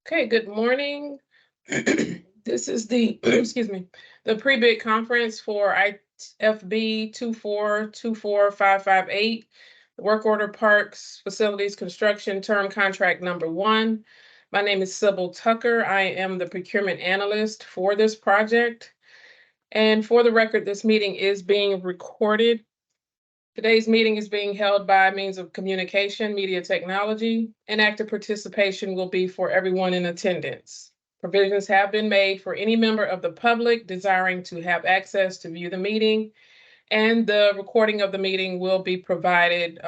Okay, good morning. This is the, excuse me, the pre-bid conference for IFB 2424558, the work order parks, facilities, construction, term contract number 1. My name is Sybil Tucker. I am the procurement analyst for this project. And for the record, this meeting is being recorded. Today's meeting is being held by means of communication, media technology, and active participation will be for everyone in attendance. Provisions have been made for any member of the public desiring to have access to view the meeting, and the recording of the meeting will be provided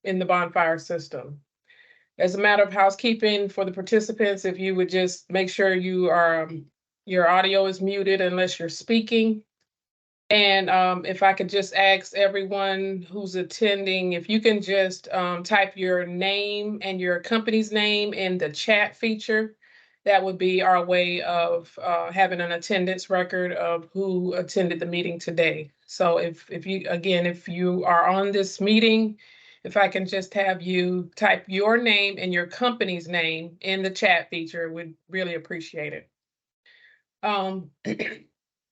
in the bonfire system. As a matter of housekeeping for the participants, if you would just make sure your audio is muted unless you're speaking. And if I could just ask everyone who's attending, if you can just type your name and your company's name in the chat feature, that would be our way of having an attendance record of who attended the meeting today. So if you are on this meeting, if I can just have you type your name and your company's name in the chat feature, we'd really appreciate it.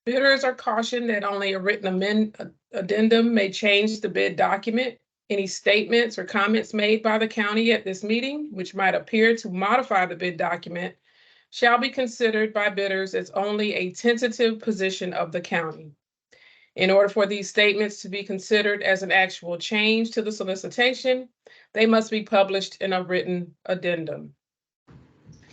Bidders are cautioned that only a written addendum may change the bid document. Any statements or comments made by the county at this meeting, which might appear to modify the bid document, shall be considered by bidders as only a tentative position of the county. In order for these statements to be considered as an actual change to the solicitation, they must be published in a written addendum.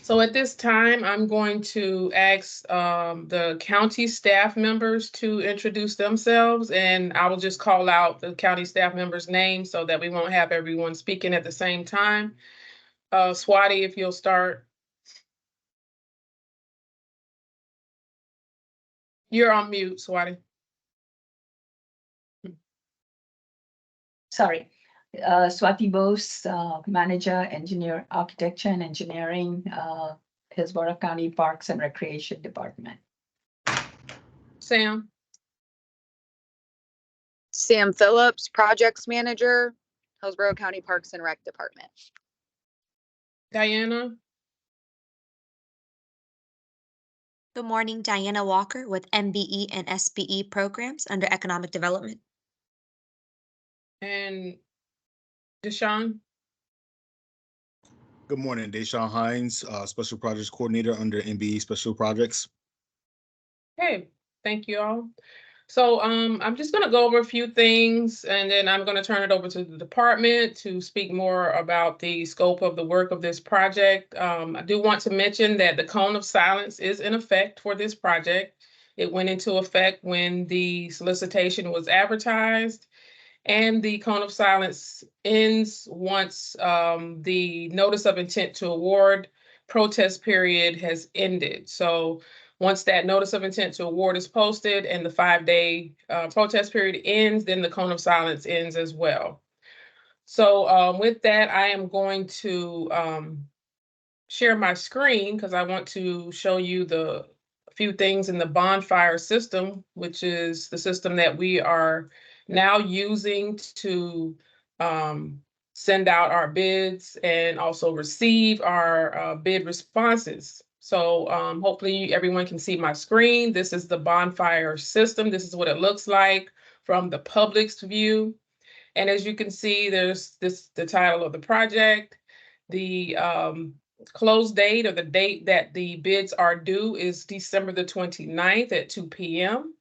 So at this time, I'm going to ask the county staff members to introduce themselves, and I will just call out the county staff members' names so that we won't have everyone speaking at the same time. Swati, if you'll start. You're on mute, Swati. Sorry. Swati Bose, Manager, Engineer, Architecture and Engineering, Hillsborough County Parks and Recreation Department. Sam. Sam Phillips, Projects Manager, Hillsborough County Parks and Rec Department. Diana. Good morning, Diana Walker with MBE and SBE programs under Economic Development. And Deshaun. Good morning, Deshaun Hines, Special Projects Coordinator under MBE Special Projects. Okay, thank you all. So I'm just going to go over a few things, and then I'm going to turn it over to the department to speak more about the scope of the work of this project. I do want to mention that the cone of silence is in effect for this project. It went into effect when the solicitation was advertised, and the cone of silence ends once the notice of intent to award protest period has ended. So once that notice of intent to award is posted and the 5-day protest period ends, then the cone of silence ends as well. So with that, I am going to share my screen because I want to show you a few things in the bonfire system, which is the system that we are now using to send out our bids and also receive our bid responses. So hopefully everyone can see my screen. This is the bonfire system. This is what it looks like from the public's view. And as you can see, there's the title of the project. The close date, or the date that the bids are due, is December the 29th at 2 p.m.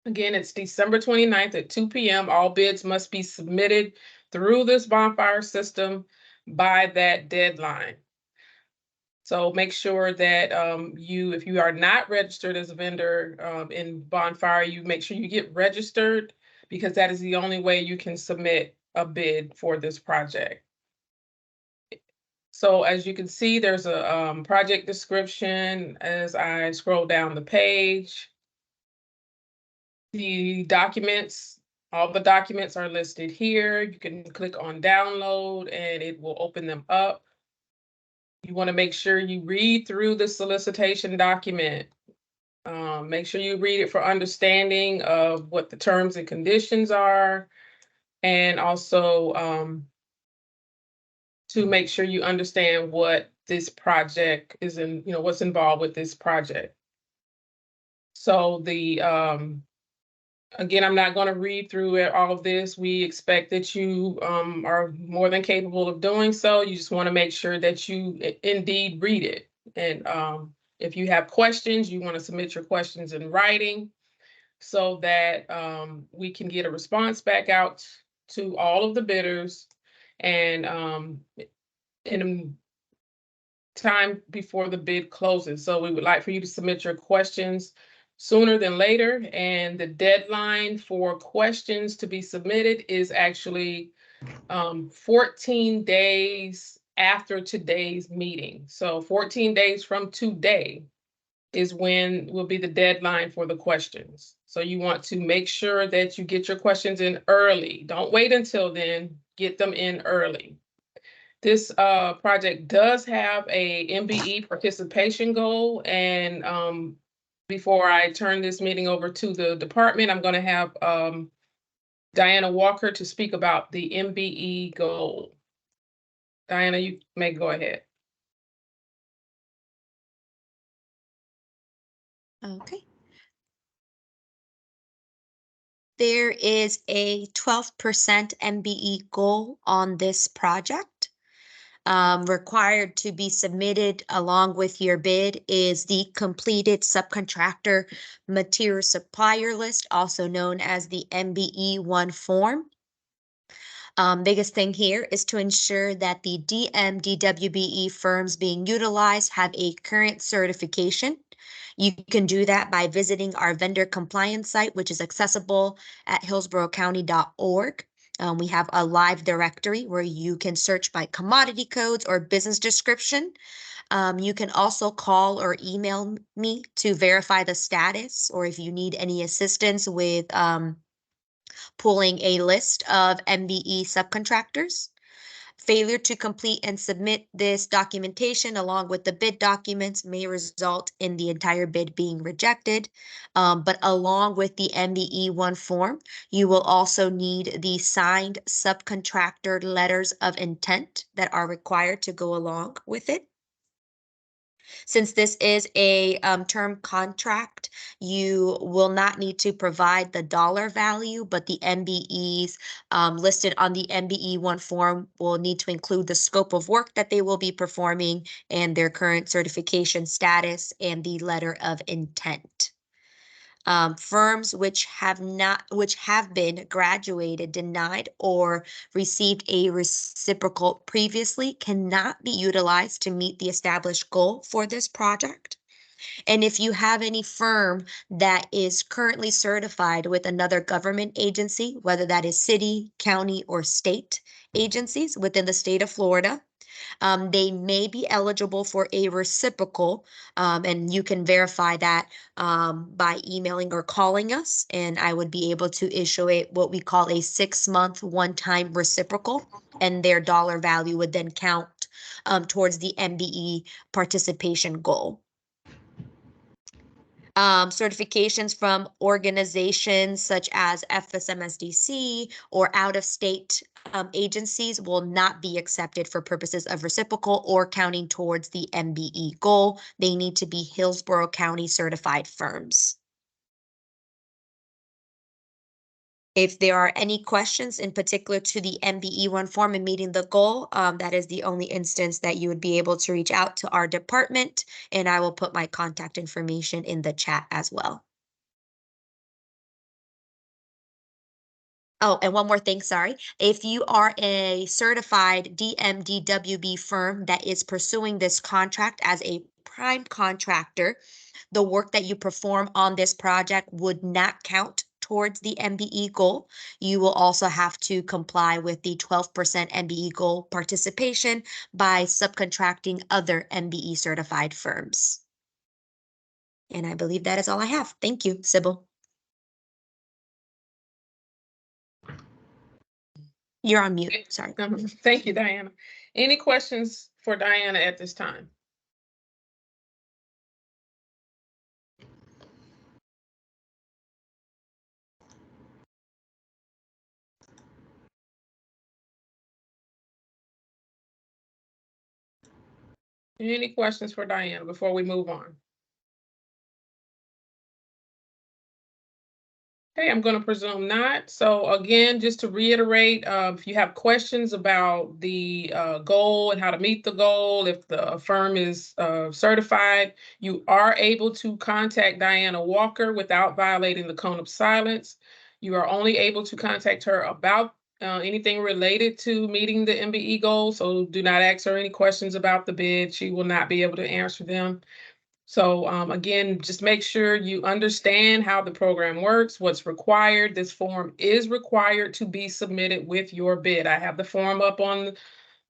Again, it's December 29th at 2 p.m. All bids must be submitted through this bonfire system by that deadline. So make sure that if you are not registered as a vendor in bonfire, you make sure you get registered, because that is the only way you can submit a bid for this project. So as you can see, there's a project description as I scroll down the page. The documents, all the documents are listed here. You can click on download and it will open them up. You want to make sure you read through the solicitation document. Make sure you read it for understanding of what the terms and conditions are, and also to make sure you understand what this project is in, what's involved with this project. So again, I'm not going to read through all of this. We expect that you are more than capable of doing so. You just want to make sure that you indeed read it. And if you have questions, you want to submit your questions in writing so that we can get a response back out to all of the bidders and in time before the bid closes. So we would like for you to submit your questions sooner than later. And the deadline for questions to be submitted is actually 14 days after today's meeting. So 14 days from today is when will be the deadline for the questions. So you want to make sure that you get your questions in early. Don't wait until then, get them in early. This project does have a MBE participation goal, and before I turn this meeting over to the department, I'm going to have Diana Walker to speak about the MBE goal. Diana, you may go ahead. Okay. There is a 12% MBE goal on this project. Required to be submitted along with your bid is the completed subcontractor material supplier list, also known as the MBE1 form. Biggest thing here is to ensure that the DMDWBE firms being utilized have a current certification. You can do that by visiting our vendor compliance site, which is accessible at hillsboroughcounty.org. We have a live directory where you can search by commodity codes or business description. You can also call or email me to verify the status, or if you need any assistance with pulling a list of MBE subcontractors. Failure to complete and submit this documentation along with the bid documents may result in the entire bid being rejected. But along with the MBE1 form, you will also need the signed subcontractor letters of intent that are required to go along with it. Since this is a term contract, you will not need to provide the dollar value, but the MBEs listed on the MBE1 form will need to include the scope of work that they will be performing and their current certification status and the letter of intent. Firms which have been graduated, denied, or received a reciprocal previously cannot be utilized to meet the established goal for this project. And if you have any firm that is currently certified with another government agency, whether that is city, county, or state agencies within the state of Florida, they may be eligible for a reciprocal, and you can verify that by emailing or calling us, and I would be able to issue what we call a 6-month one-time reciprocal, and their dollar value would then count towards the MBE participation goal. Certifications from organizations such as FSMSDC or out-of-state agencies will not be accepted for purposes of reciprocal or counting towards the MBE goal. They need to be Hillsborough County certified firms. If there are any questions in particular to the MBE1 form and meeting the goal, that is the only instance that you would be able to reach out to our department, and I will put my contact information in the chat as well. Oh, and one more thing, sorry. If you are a certified DMDWB firm that is pursuing this contract as a prime contractor, the work that you perform on this project would not count towards the MBE goal. You will also have to comply with the 12% MBE goal participation by subcontracting other MBE certified firms. And I believe that is all I have. Thank you, Sybil. You're on mute, sorry. Thank you, Diana. Any questions for Diana at this time? Any questions for Diana before we move on? Okay, I'm going to presume not. So again, just to reiterate, if you have questions about the goal and how to meet the goal, if the firm is certified, you are able to contact Diana Walker without violating the cone of silence. You are only able to contact her about anything related to meeting the MBE goal. So do not ask her any questions about the bid. She will not be able to answer them. So again, just make sure you understand how the program works, what's required. This form is required to be submitted with your bid. I have the form up on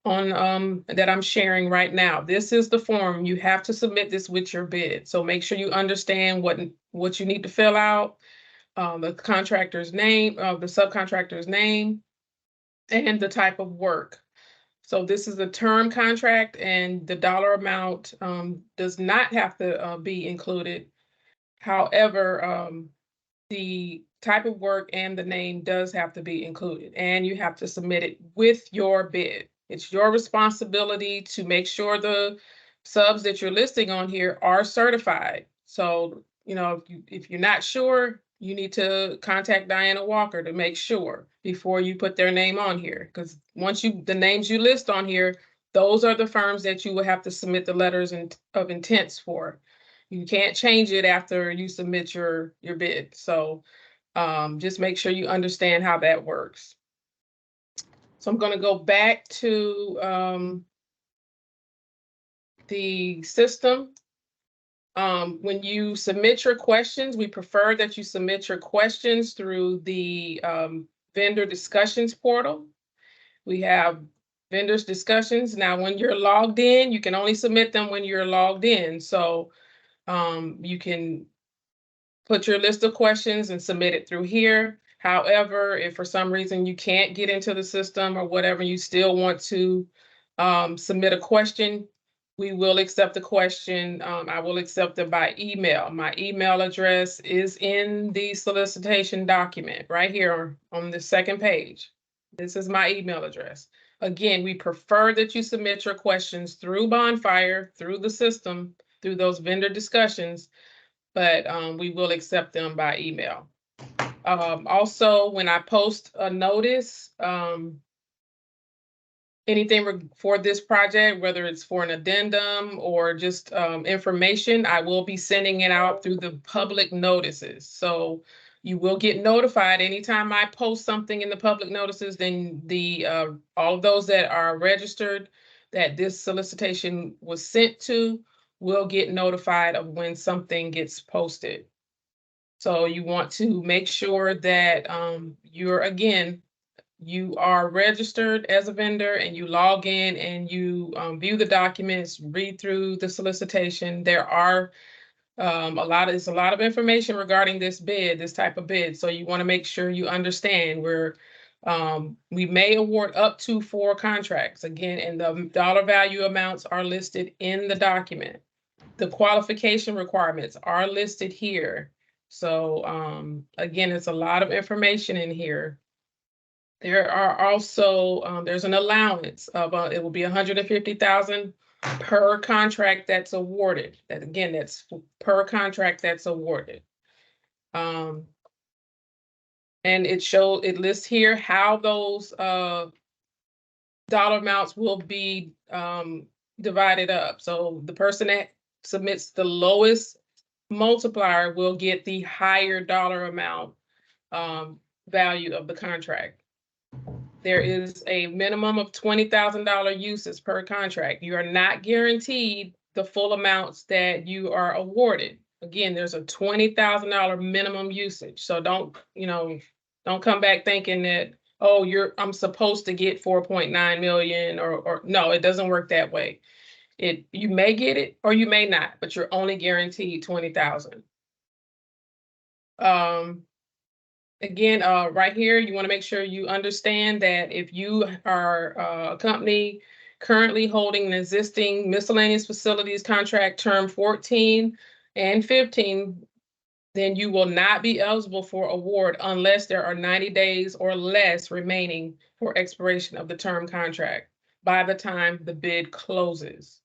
that I'm sharing right now. This is the form. You have to submit this with your bid. So make sure you understand what you need to fill out, the contractor's name, the subcontractor's name, and the type of work. So this is a term contract, and the dollar amount does not have to be included. However, the type of work and the name does have to be included, and you have to submit it with your bid. It's your responsibility to make sure the subs that you're listing on here are certified. So, you know, if you're not sure, you need to contact Diana Walker to make sure before you put their name on here. Because once the names you list on here, those are the firms that you will have to submit the letters of intents for. You can't change it after you submit your bid. So just make sure you understand how that works. So I'm going to go back to the system. When you submit your questions, we prefer that you submit your questions through the vendor discussions portal. We have vendors discussions. Now, when you're logged in, you can only submit them when you're logged in. So you can put your list of questions and submit it through here. However, if for some reason you can't get into the system or whatever, you still want to submit a question, we will accept the question. I will accept it by email. My email address is in the solicitation document right here on the second page. This is my email address. Again, we prefer that you submit your questions through Bonfire, through the system, through those vendor discussions, but we will accept them by email. Also, when I post a notice, anything for this project, whether it's for an addendum or just information, I will be sending it out through the public notices. So you will get notified anytime I post something in the public notices. Then all of those that are registered that this solicitation was sent to will get notified of when something gets posted. So you want to make sure that you are registered as a vendor and you log in and you view the documents, read through the solicitation. There are a lot of information regarding this type of bid. So you want to make sure you understand we may award up to 4 contracts again, and the dollar value amounts are listed in the document. The qualification requirements are listed here. So again, it's a lot of information in here. There are also, there's an allowance of, it will be 150,000 per contract that's awarded. That again, that's per contract that's awarded. And it lists here how those dollar amounts will be divided up. So the person that submits the lowest multiplier will get the higher dollar amount value of the contract. There is a minimum of $20,000 uses per contract. You are not guaranteed the full amounts that you are awarded. Again, there's a $20,000 minimum usage. So don't come back thinking that, oh, I'm supposed to get 4.9 million or no, it doesn't work that way. You may get it or you may not, but you're only guaranteed 20,000. Again, right here, you want to make sure you understand that if you are a company currently holding an existing miscellaneous facilities contract term 14 and 15, then you will not be eligible for award unless there are 90 days or less remaining for expiration of the term contract by the time the bid closes.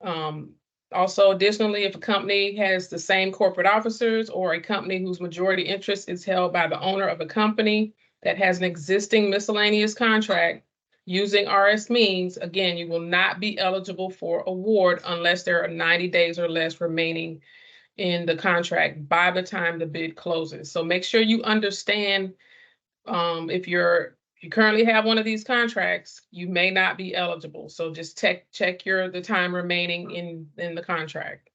Also, additionally, if a company has the same corporate officers or a company whose majority interest is held by the owner of a company that has an existing miscellaneous contract using RS means, again, you will not be eligible for award unless there are 90 days or less remaining in the contract by the time the bid closes. So make sure you understand if you currently have one of these contracts, you may not be eligible. So just check the time remaining in the contract.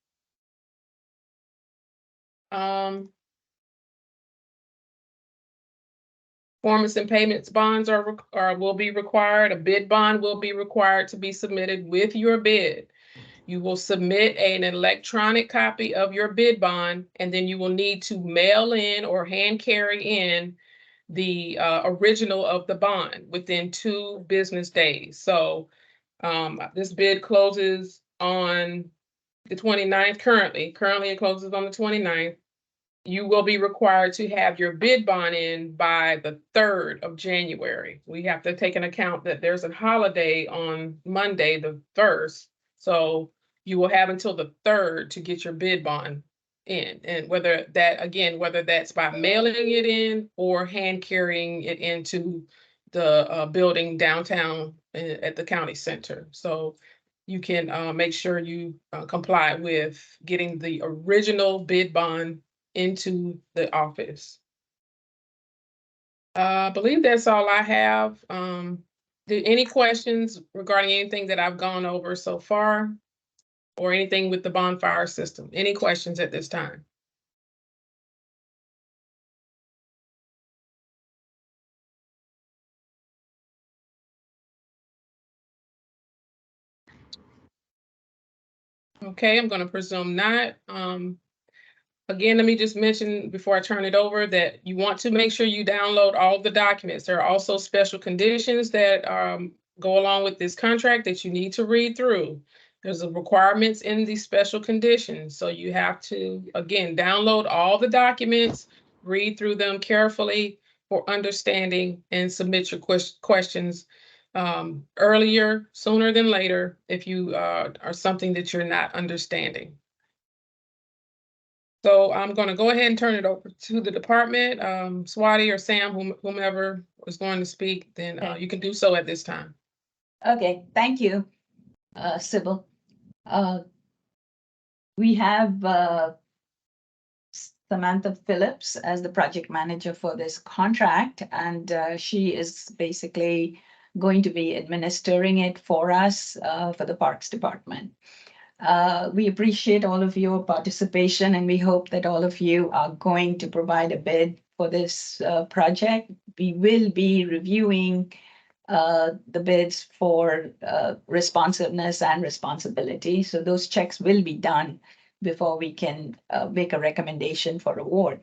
Performance and payments bonds will be required. A bid bond will be required to be submitted with your bid. You will submit an electronic copy of your bid bond, and then you will need to mail in or hand carry in the original of the bond within 2 business days. So this bid closes on the 29th currently. Currently, it closes on the 29th. You will be required to have your bid bond in by the 3rd of January. We have to take into account that there's a holiday on Monday, the 1st. So you will have until the 3rd to get your bid bond in. And whether that's by mailing it in or hand carrying it into the building downtown at the county center. So you can make sure you comply with getting the original bid bond into the office. I believe that's all I have. Any questions regarding anything that I've gone over so far or anything with the bonfire system? Any questions at this time? Okay, I'm going to presume not. Again, let me just mention before I turn it over that you want to make sure you download all the documents. There are also special conditions that go along with this contract that you need to read through. There's a requirements in these special conditions. So you have to, again, download all the documents, read through them carefully for understanding, and submit your questions earlier, sooner than later, if you are something that you're not understanding. So I'm going to go ahead and turn it over to the department. Swati or Sam, whomever is going to speak, then Okay. you can do so at this time. Okay, thank you, Sybil. We have Samantha Phillips as the project manager for this contract, and she is basically going to be administering it for us for the Parks Department. We appreciate all of your participation, and we hope that all of you are going to provide a bid for this project. We will be reviewing the bids for responsiveness and responsibility. So those checks will be done before we can make a recommendation for award.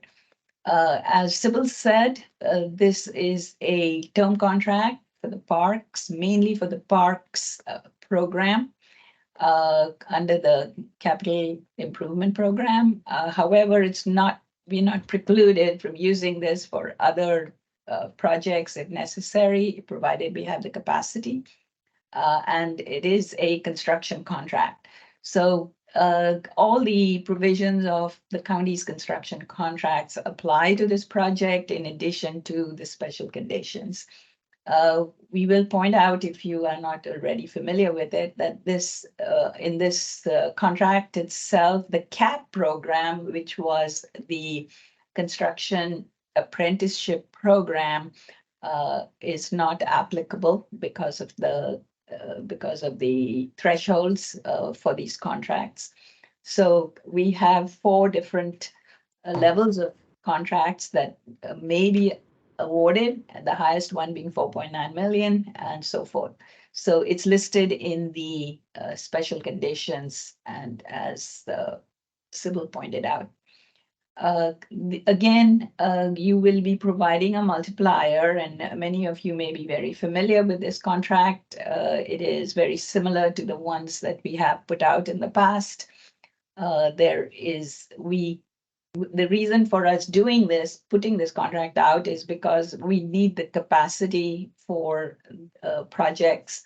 As Sybil said, this is a term contract for the parks, mainly for the parks program. Under the capital improvement program. However, we're not precluded from using this for other projects if necessary, provided we have the capacity. And it is a construction contract. So all the provisions of the county's construction contracts apply to this project in addition to the special conditions. We will point out, if you are not already familiar with it, that this in this contract itself, the CAP program, which was the construction apprenticeship program, is not applicable because of the thresholds for these contracts. So we have 4 different levels of contracts that may be awarded, the highest one being 4.9 million and so forth. So it's listed in the special conditions, and as Sybil pointed out. Again, you will be providing a multiplier, and many of you may be very familiar with this contract. It is very similar to the ones that we have put out in the past. The reason for us doing this, putting this contract out, is because we need the capacity for projects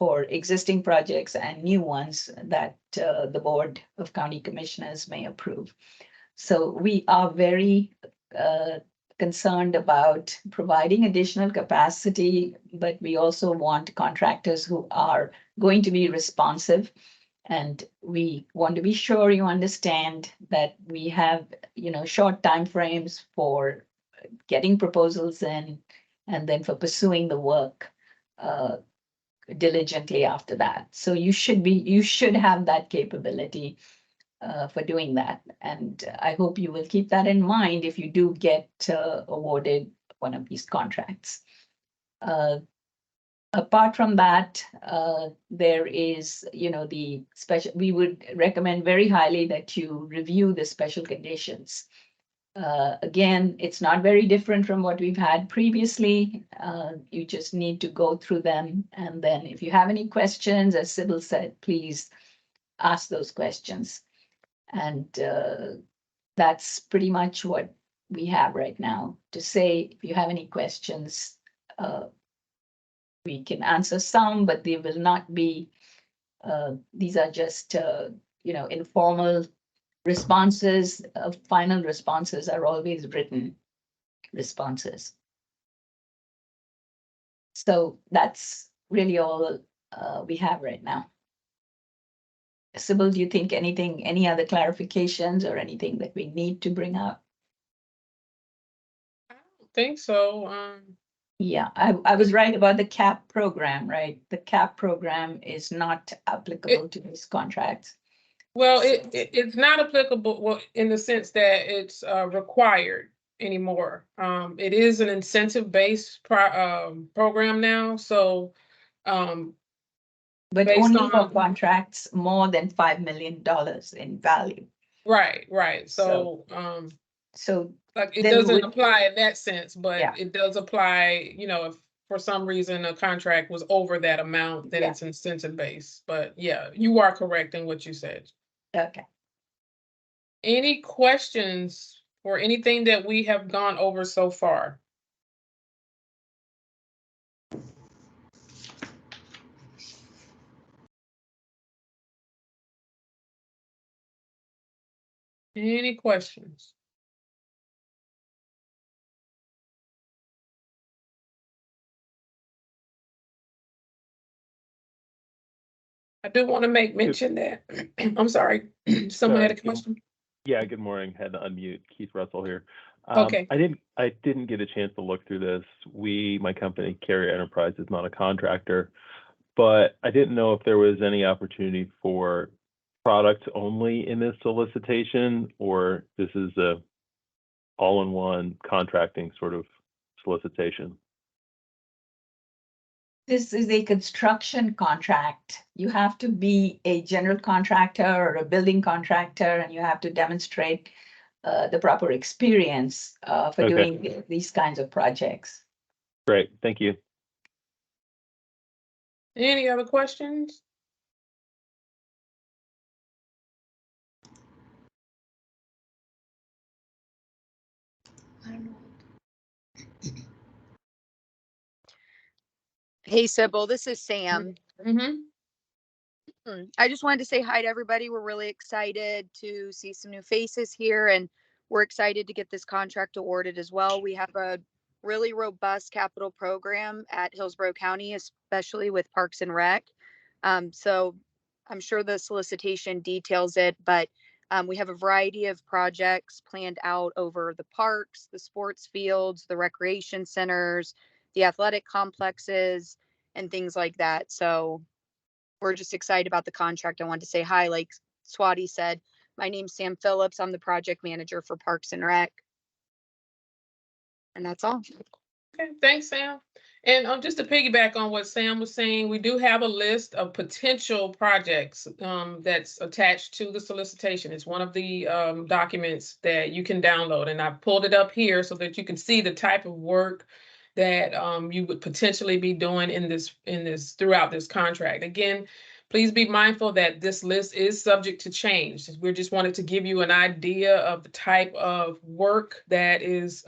for existing projects and new ones that the Board of County Commissioners may approve. So we are very concerned about providing additional capacity, but we also want contractors who are going to be responsive. And we want to be sure you understand that we have, short timeframes for getting proposals in and then for pursuing the work diligently after that. So you should have that capability for doing that. And I hope you will keep that in mind if you do get awarded one of these contracts. Apart from that, there is, the special, we would recommend very highly that you review the special conditions. Again, it's not very different from what we've had previously. You just need to go through them. And then if you have any questions, as Sybil said, please ask those questions. And that's pretty much what we have right now to say. If you have any questions, we can answer some, but they will not be, these are just, informal responses. Final responses are always written responses. So that's really all we have right now. Sybil, do you think any other clarifications or anything that we need to bring up? I don't think so. Yeah, I was right about the CAP program, right? The CAP program is not applicable to these contracts. Well, it's not applicable, in the sense that it's required anymore. It is an incentive-based program now, so But based only for on- contracts more than $5 million in value. right. So So like it then doesn't would- apply in that sense, but Yeah. it does apply, if for some reason a contract was over that amount, then Yeah. it's incentive-based. But yeah, you are correct in what you said. Okay. Any questions for anything that we have gone over so far? Any questions? I do want to make mention that, I'm sorry, someone had a question? Yeah, good morning. Had to unmute. Keith Russell here. Okay. I didn't get a chance to look through this. My company, Carrier Enterprise, is not a contractor, but I didn't know if there was any opportunity for product only in this solicitation, or this is a all-in-one contracting sort of solicitation. This is a construction contract. You have to be a general contractor or a building contractor, and you have to demonstrate the proper experience for doing these kinds of projects. Great, thank you. Any other questions? Hey, Sybil, this is Sam. Mm-hmm. I just wanted to say hi to everybody. We're really excited to see some new faces here, and we're excited to get this contract awarded as well. We have a really robust capital program at Hillsborough County, especially with Parks and Rec. So I'm sure the solicitation details it, but we have a variety of projects planned out over the parks, the sports fields, the recreation centers, the athletic complexes, and things like that. So we're just excited about the contract. I wanted to say hi, like Swati said. My name's Sam Phillips. I'm the project manager for Parks and Rec. And that's all. Okay, thanks, Sam. And just to piggyback on what Sam was saying, we do have a list of potential projects that's attached to the solicitation. It's one of the documents that you can download, and I pulled it up here so that you can see the type of work that you would potentially be doing in this throughout this contract. Again, please be mindful that this list is subject to change. We just wanted to give you an idea of the type of work that is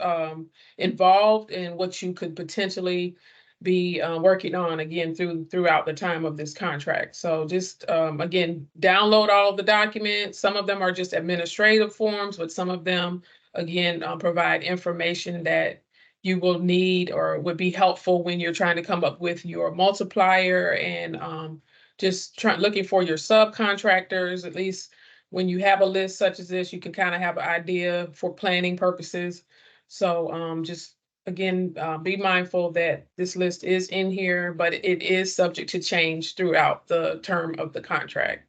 involved and what you could potentially be working on again throughout the time of this contract. So just again, download all of the documents. Some of them are just administrative forms, but some of them again provide information that you will need or would be helpful when you're trying to come up with your multiplier and just looking for your subcontractors. At least when you have a list such as this, you can kind of have an idea for planning purposes. So just again, be mindful that this list is in here, but it is subject to change throughout the term of the contract.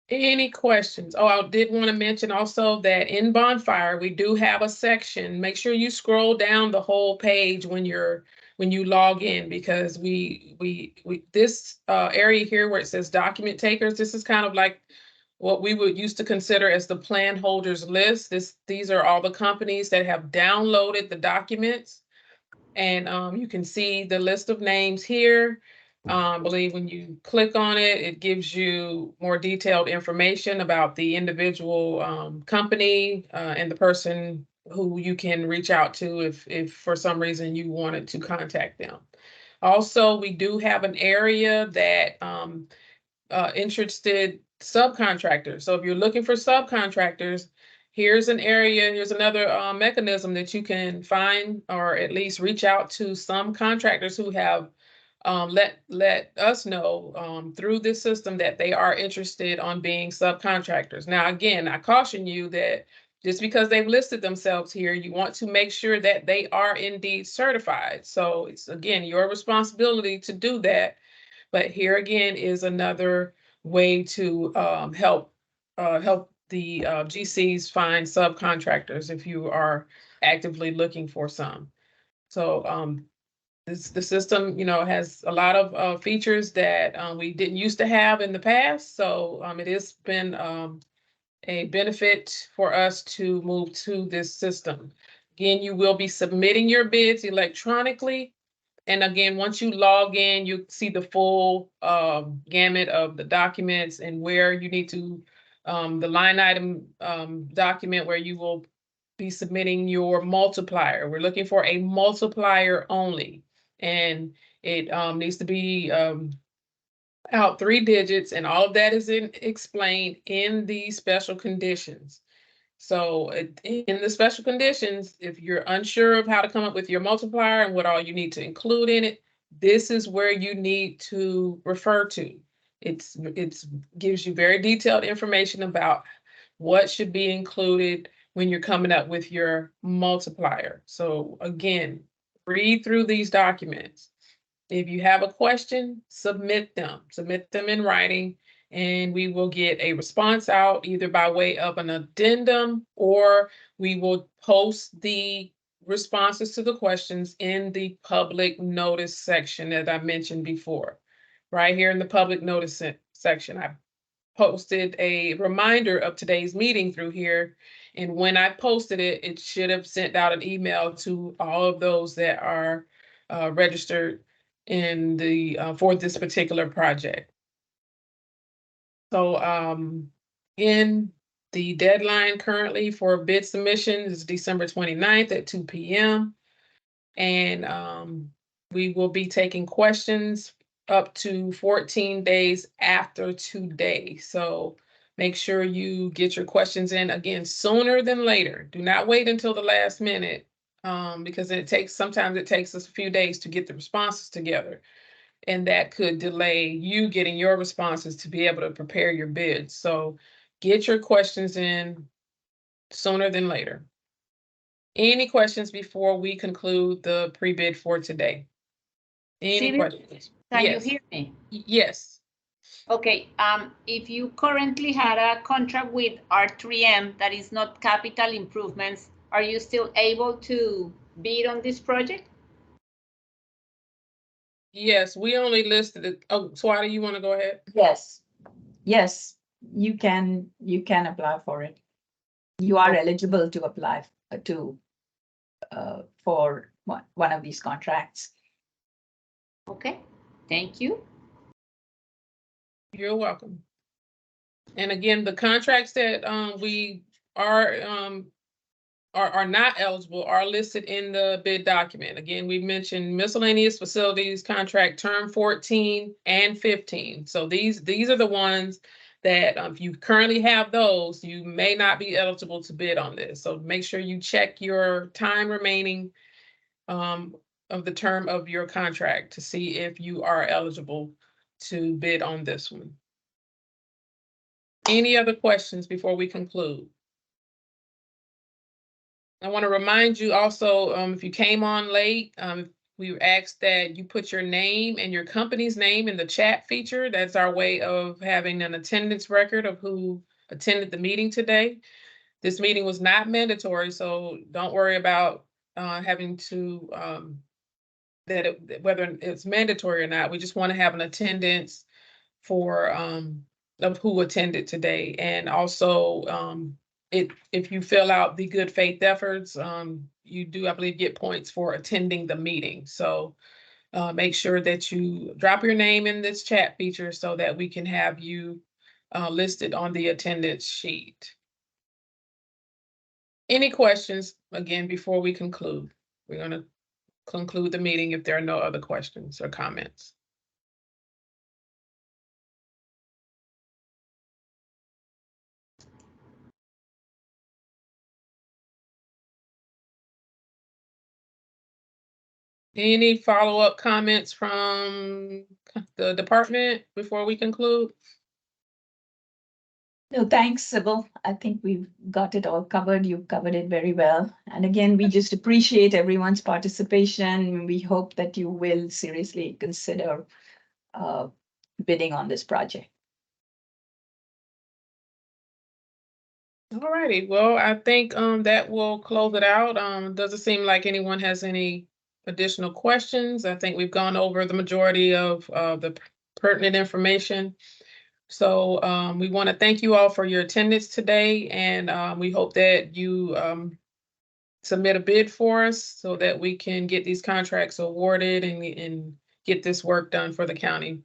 Any questions? Oh, I did want to mention also that in Bonfire, we do have a section. Make sure you scroll down the whole page when you log in, because we this area here where it says document takers, this is kind of like what we would used to consider as the plan holders list. These are all the companies that have downloaded the documents. And you can see the list of names here. I believe when you click on it, it gives you more detailed information about the individual company and the person who you can reach out to if for some reason you wanted to contact them. Also, we do have an area that interested subcontractors. So if you're looking for subcontractors, here's an area, here's another mechanism that you can find or at least reach out to some contractors who have let us know through this system that they are interested on being subcontractors. Now, again, I caution you that just because they've listed themselves here, you want to make sure that they are indeed certified. So it's, again, your responsibility to do that. But here again is another way to help the GCs find subcontractors if you are actively looking for some. So the system, has a lot of features that we didn't used to have in the past. So it has been a benefit for us to move to this system. Again, you will be submitting your bids electronically. And again, once you log in, you see the full gamut of the documents and where you need to, the line item document where you will be submitting your multiplier. We're looking for a multiplier only. And it needs to be out 3 digits, and all of that is explained in the special conditions. So in the special conditions, if you're unsure of how to come up with your multiplier and what all you need to include in it, this is where you need to refer to. It's gives you very detailed information about what should be included when you're coming up with your multiplier. So again, read through these documents. If you have a question, submit them in writing, and we will get a response out either by way of an addendum, or we will post the responses to the questions in the public notice section that I mentioned before. Right here in the public notice section, I posted a reminder of today's meeting through here. And when I posted it, it should have sent out an email to all of those that are registered in the for this particular project. So in the deadline currently for bid submission is December 29th at 2 p.m. And we will be taking questions up to 14 days after today. So make sure you get your questions in again sooner than later. Do not wait until the last minute because sometimes it takes us a few days to get the responses together. And that could delay you getting your responses to be able to prepare your bids. So get your questions in sooner than later. Any questions before we conclude the pre-bid for today? Any questions? Can Yes. you hear me? Yes. Okay, if you currently had a contract with R3M that is not capital improvements, are you still able to bid on this project? Yes, we only listed it. Oh, Swati, you want to go ahead? Yes, you can apply for it. You are eligible to apply for one of these contracts. Okay, thank you. You're welcome. And again, the contracts that we are are not eligible are listed in the bid document. Again, we mentioned miscellaneous facilities contract term 14 and 15. So these are the ones that if you currently have those, you may not be eligible to bid on this. So make sure you check your time remaining of the term of your contract to see if you are eligible to bid on this one. Any other questions before we conclude? I want to remind you also, if you came on late, we asked that you put your name and your company's name in the chat feature. That's our way of having an attendance record of who attended the meeting today. This meeting was not mandatory, so don't worry about having to, whether it's mandatory or not. We just want to have an attendance for of who attended today. And also, if you fill out the good faith efforts, you do, I believe, get points for attending the meeting. So make sure that you drop your name in this chat feature so that we can have you listed on the attendance sheet. Any questions, again, before we conclude? We're going to conclude the meeting if there are no other questions or comments. Any follow-up comments from the department before we conclude? No, thanks, Sybil. I think we've got it all covered. You've covered it very well. And again, we just appreciate everyone's participation. We hope that you will seriously consider bidding on this project. All righty. Well, I think that will close it out. Doesn't seem like anyone has any additional questions. I think we've gone over the majority of the pertinent information. So we want to thank you all for your attendance today, and we hope that you submit a bid for us so that we can get these contracts awarded and get this work done for the county.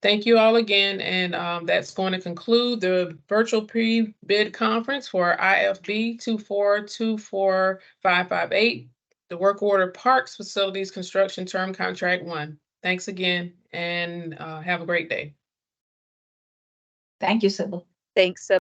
Thank you all again, and that's going to conclude the virtual pre-bid conference for IFB 2424558, the work order Parks Facilities Construction Term Contract 1. Thanks again, and have a great day. Thank you, Sybil. Thanks, Sybil.